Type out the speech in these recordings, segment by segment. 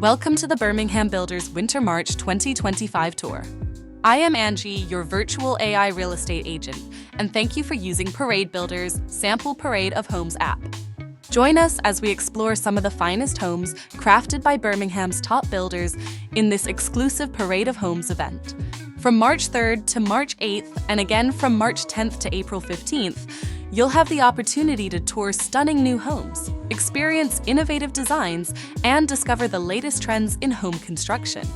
Welcome to the Birmingham Builders Winter March 2025 tour. I am Angie, your virtual AI real estate agent, and thank you for using Parade Builders' Sample Parade of Homes app. Join us as we explore some of the finest homes crafted by Birmingham's top builders in this exclusive Parade of Homes event. From March 3rd to March 8th, and again from March 10th to April 15th, you'll have the opportunity to tour stunning new homes, experience innovative designs, and discover the latest trends in home construction.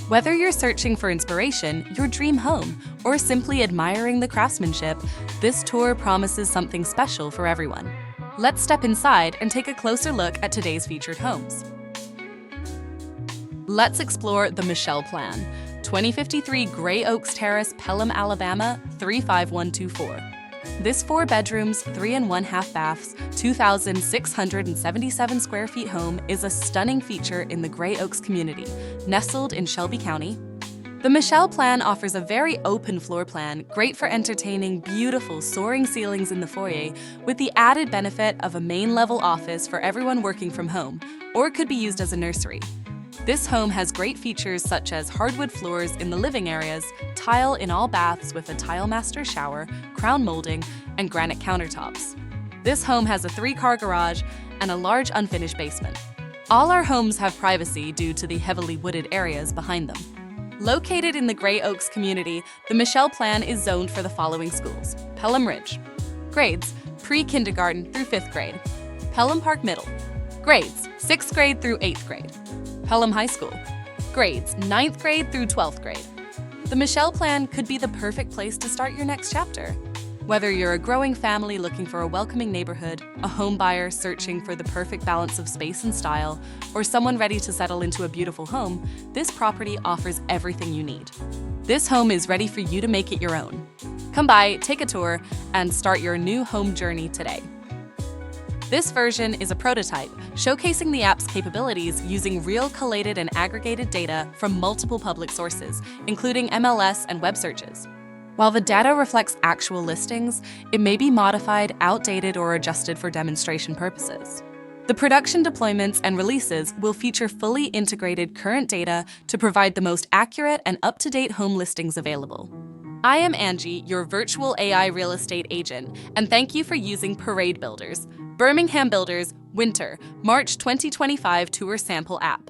Whether you're searching for inspiration, your dream home, or simply admiring the craftsmanship, this tour promises something special for everyone. Let's step inside and take a closer look at today's featured homes. Let's explore the Michelle Plan, 2053 Grey Oaks Terrace, Pelham, Alabama, 35124. This 4 bedrooms, 3 1/2 baths, 2,677 square feet home is a stunning feature in the Grey Oaks community, nestled in Shelby County. The Michelle Plan offers a very open floor plan, great for entertaining beautiful soaring ceilings in the foyer, with the added benefit of a main level office for everyone working from home, or could be used as a nursery. This home has great features such as hardwood floors in the living areas, tile in all baths with a tile master shower, crown molding, and granite countertops. This home has a 3-car garage and a large unfinished basement. All our homes have privacy due to the heavily wooded areas behind them. Located in the Grey Oaks community, the Michelle Plan is zoned for the following schools: Pelham Ridge. Grades: pre-kindergarten through 5th grade. Pelham Park Middle. Grades: 6th grade through 8th grade. Pelham High School. Grades: 9th grade through 12th grade. The Michelle Plan could be the perfect place to start your next chapter. Whether you're a growing family looking for a welcoming neighborhood, a home buyer searching for the perfect balance of space and style, or someone ready to settle into a beautiful home, this property offers everything you need. This home is ready for you to make it your own. Come by, take a tour, and start your new home journey today. This version is a prototype, showcasing the app's capabilities using real collated and aggregated data from multiple public sources, including MLS and web searches. While the data reflects actual listings, it may be modified, outdated, or adjusted for demonstration purposes. The production deployments and releases will feature fully integrated current data to provide the most accurate and up-to-date home listings available. I am Angie, your virtual AI real estate agent, and thank you for using Parade Builders, Birmingham Builders Winter March 2025 Tour Sample app.